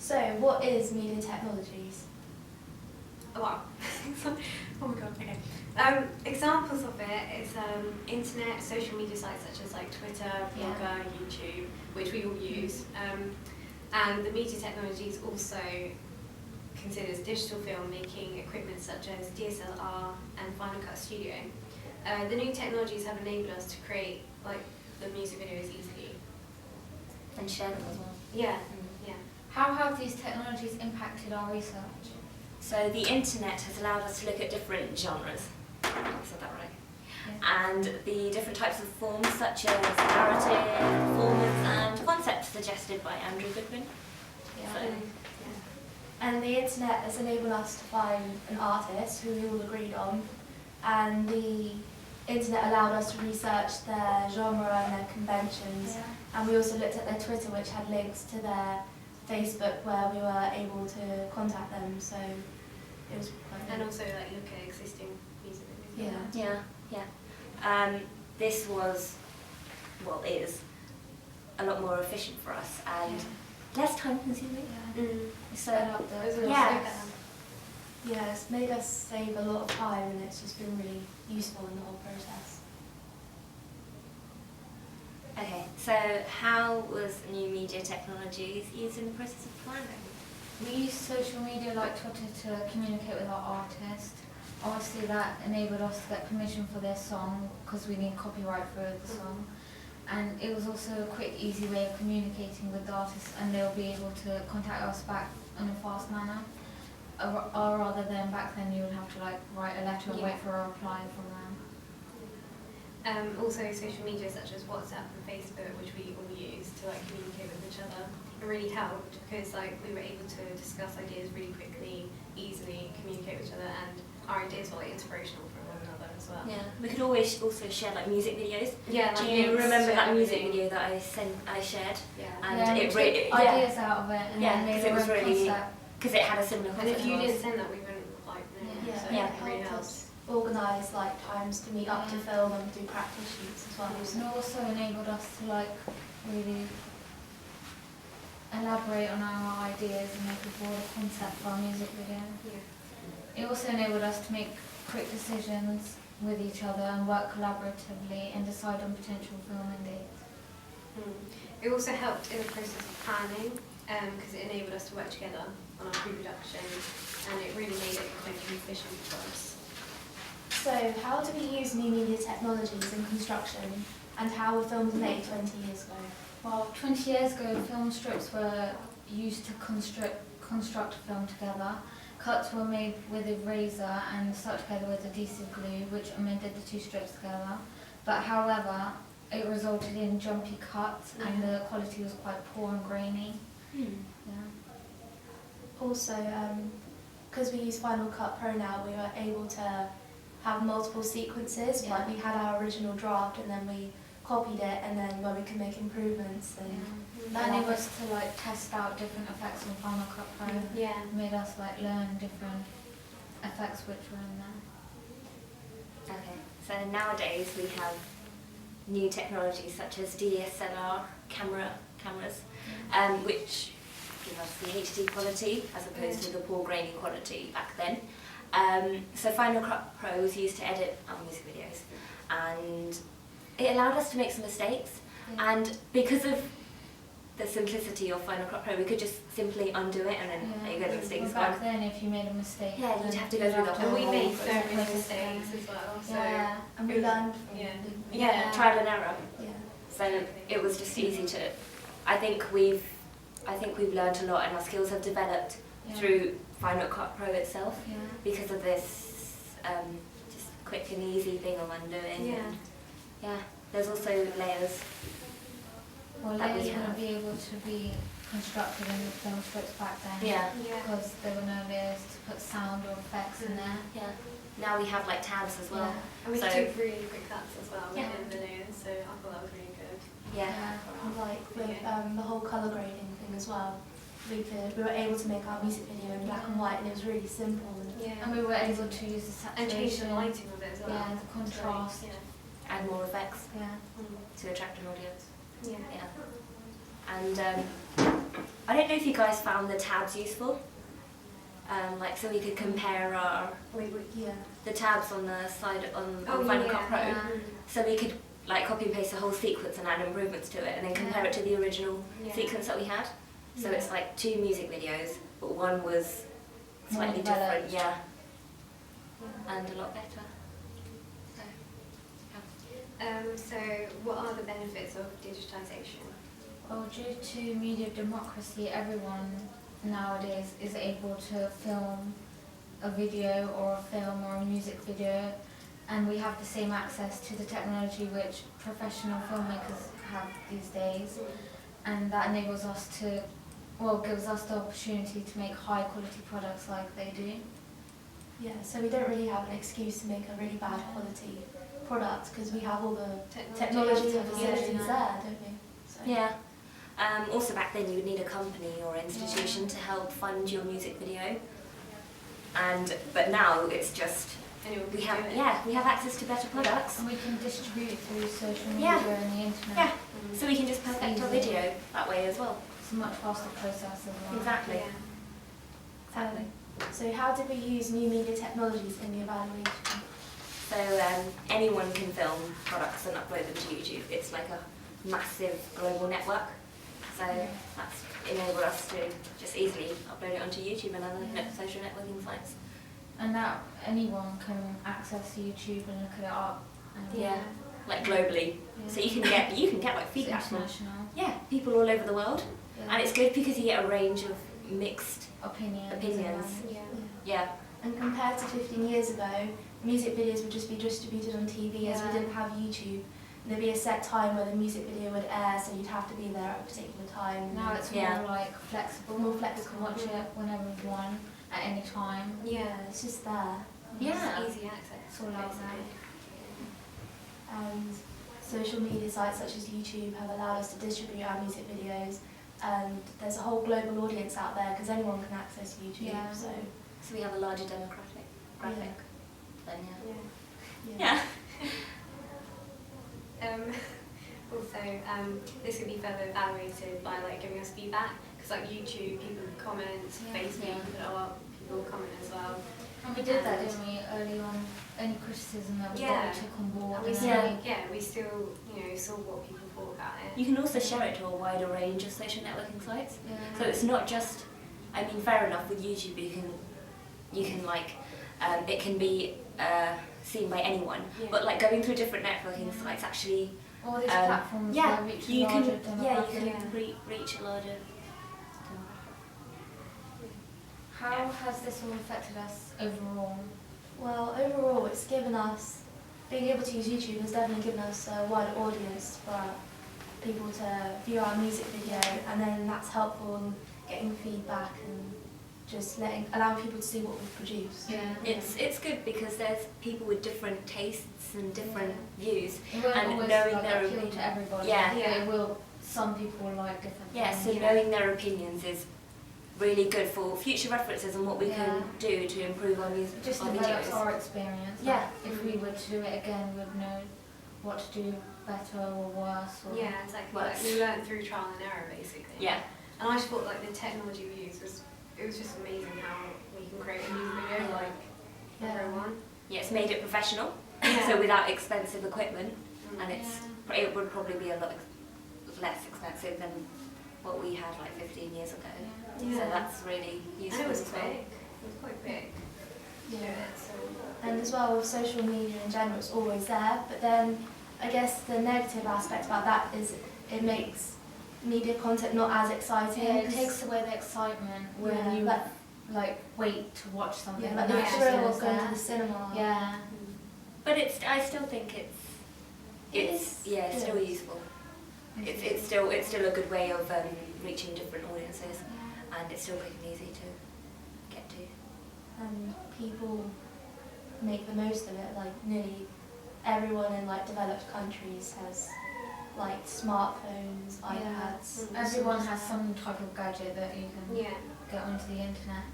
So, what is media technologies? Oh wow. Oh my god, okay. Examples of it is internet, social media sites such as like Twitter, Blogger, YouTube, which we all use. And the media technologies also considers digital filmmaking equipment such as DSLR and Final Cut Studio. The new technologies have enabled us to create like the music videos easily. And share them as well. Yeah. How have these technologies impacted our research? So the internet has allowed us to look at different genres. I said that right. Yeah. And the different types of forms such as narrative, performance and concept suggested by Andrew Goodwin. Yeah. So, And the internet has enabled us to find an artist who we all agreed on, and the internet allowed us to research their genre and their conventions, and we also looked at their Twitter, which had links to their Facebook where we were able to contact them, so it was quite good. And also like look at existing music videos. This was, well, is a lot more efficient for us and less time consuming. So it's made us save a lot of time, and it's just been really useful in the whole process. Okay, so how was new media technologies used in the process of planning? We use social media like Twitter to communicate with our artists. Obviously that enabled us to get permission for their song because we need copyright for the song. And it was also a quick, easy way of communicating with the artists, and they'll be able to contact us back in a fast manner. Or rather than back then you would have to like write a letter and wait for a reply from them. Also social media such as WhatsApp and Facebook, which we all use to like communicate with each other, it really helped because like we were able to discuss ideas really quickly, easily communicate with each other, and our ideas were like inspirational for one another as well. Yeah, we could always also share like music videos. Yeah, do like you remember that music everything. video that I shared? Yeah. And it took ideas out of it and then made it was our own really concept. because it had a similar And concept. if you to didn't ours. send that, we wouldn't like know. Yeah, So Yeah. it really helped helped. us organise like times to meet up to film and do practice shoots as well. And it also enabled us to like really elaborate on our ideas and make a broader concept for our music video. Yeah. It also enabled us to make quick decisions with each other and work collaboratively and decide on potential filming dates. It also helped in the process of planning because it enabled us to work together on our pre-production, and it really made it quite efficient for us. So, how do we use new media technologies in construction, and how were films made 20 years ago? Well, 20 years ago, film strips were used to construct a film together. Cuts were made with a razor and stuck together with adhesive glue, which amended the two strips together. But however, it resulted in jumpy cuts and the quality was quite poor and grainy. Also, because we use Final Cut Pro now, we were able to have multiple sequences. Like we had our original draft, and then we copied it, and then where we can make improvements. And that enabled us to like test out different effects on Final Cut Pro. Yeah. Made us like learn different effects which were in there. Okay, so nowadays we have new technologies such as DSLR cameras, which give us the HD quality as opposed to the poor grainy quality back then. So Final Cut Pro was used to edit our music videos, and it allowed us to make some mistakes. And because of the simplicity of Final Cut Pro, we could just simply undo it, and then there you go, the mistake is gone. Back then, if you made a mistake, Yeah, you'd have to go through the And we whole made so process. many mistakes as well. So and we learned from Yeah, trial and error. Yeah. So it was just easy to. I think we've learned a lot, and our skills have developed through Final Cut Pro itself because of this just quick and easy thing of undoing. And there's also layers. Well, that we layers have. wouldn't be able to be constructed in the film strips back then. Because there were no layers to put sound or effects in there. Yeah. Now we have like tabs as well. And we So- took really quick cuts as well within the layers, so I thought that was really good. And like with the whole colour grading thing as well, we were able to make our music video in black and white, and it was really simple. And we were able to use the And change the saturation. lighting of it as well. Yeah, the contrast. Add more effects Yeah. to attract an audience. Yeah. Yeah. And I don't know if you guys found the tabs useful. Like so we could compare our the tabs on the side on Final Cut Pro. So we could like copy and paste the whole sequence and add improvements to it, and then compare it to the original sequence that we had. So it's like 2 music videos, but one was slightly different, and a lot better. So what are the benefits of digitisation? Well, due to media democracy, everyone nowadays is able to film a video or a film or a music video, and we have the same access to the technology which professional filmmakers have these days, and that enables us to, well, gives us the opportunity to make high quality products like they do. Yeah, so we don't really have an excuse to make a really bad quality product because we have all the technology and facilities there, don't we? So. Yeah. Also back then you would need a company or institution to help fund your music video. But now it's just we have access to better products. And we can distribute it through social media and the internet. Yeah. So we can just perfect our video that way as well. It's a much faster process as well. Exactly. Exactly. So how did we use new media technologies in the evaluation? So anyone can film products and upload them to YouTube. It's like a massive global network. So that's enabled us to just easily upload it onto YouTube and other social networking sites. And now anyone can access YouTube and look it up. And like globally. So you can get like feedback from people all over the world. Yeah. And it's good because you get a range of mixed opinions. Yeah. And compared to 15 years ago, music videos would just be distributed on TV as we didn't have YouTube. There'd be a set time where the music video would air, so you'd have to be there at a particular time. Now it's more like flexible. More flexible. You can watch it whenever you want, at any time. Yeah, it's just there. It's easy access. It's all out there. And social media sites such as YouTube have allowed us to distribute our music videos. And there's a whole global audience out there because anyone can access YouTube. Yeah. So we have a larger demographic. Then Also, this could be further evaluated by like giving us feedback, because like YouTube, people comment, Facebook, people comment as well. And we did that, didn't we, early on? Any criticism that we got, we took on board. And we still, saw what people thought about it. you can also share it to a wider range of social networking sites. Yeah. So it's not just, I mean, fair enough with YouTube, you can like, it can be seen by anyone, but like going through different networking sites actually. All these platforms that reach a larger demographic. you can reach a larger. How has this all affected us overall? well, overall, it's given us, being able to use YouTube has definitely given us a wider audience for people to view our music video, and then that's helpful in getting feedback and just allowing people to see what we've produced. Yeah. It's good because there's people with different tastes and different views, It won't and always knowing like, their appeal opinion. to everybody. Yeah. It will. Some people like different Yeah, so things. knowing their opinions is really good for future references and what we can do to improve our music, Just our develops videos. our experience. Yeah. Like, if we were to do it again, we'd know what to do better or worse. Or Exactly. Like, we learned through trial and error, basically. Yeah. And I just thought like the technology we used was just amazing how we can create a music video like everyone. Yeah, it's made it professional, Yeah. so without expensive equipment, and Yeah. it would probably be a lot less expensive than what we had like 15 years ago. Yeah. So that's really useful And it was as well. big. It was quite big. And as well with social media in general, it's always there, but then I guess the negative aspect about that is it makes media content not as exciting. Yeah, it 'cause- takes away the excitement when you like wait to watch something. Yeah, and like the actually thrill it's of going to there. the cinema. Yeah. But I still think it's still useful. It's still a good way of reaching different audiences, and it's still quick and easy to get to. And people make the most of it. Like nearly everyone in like developed countries has like smartphones, iPads. Everyone has some type of gadget that you can Yeah. get onto the internet.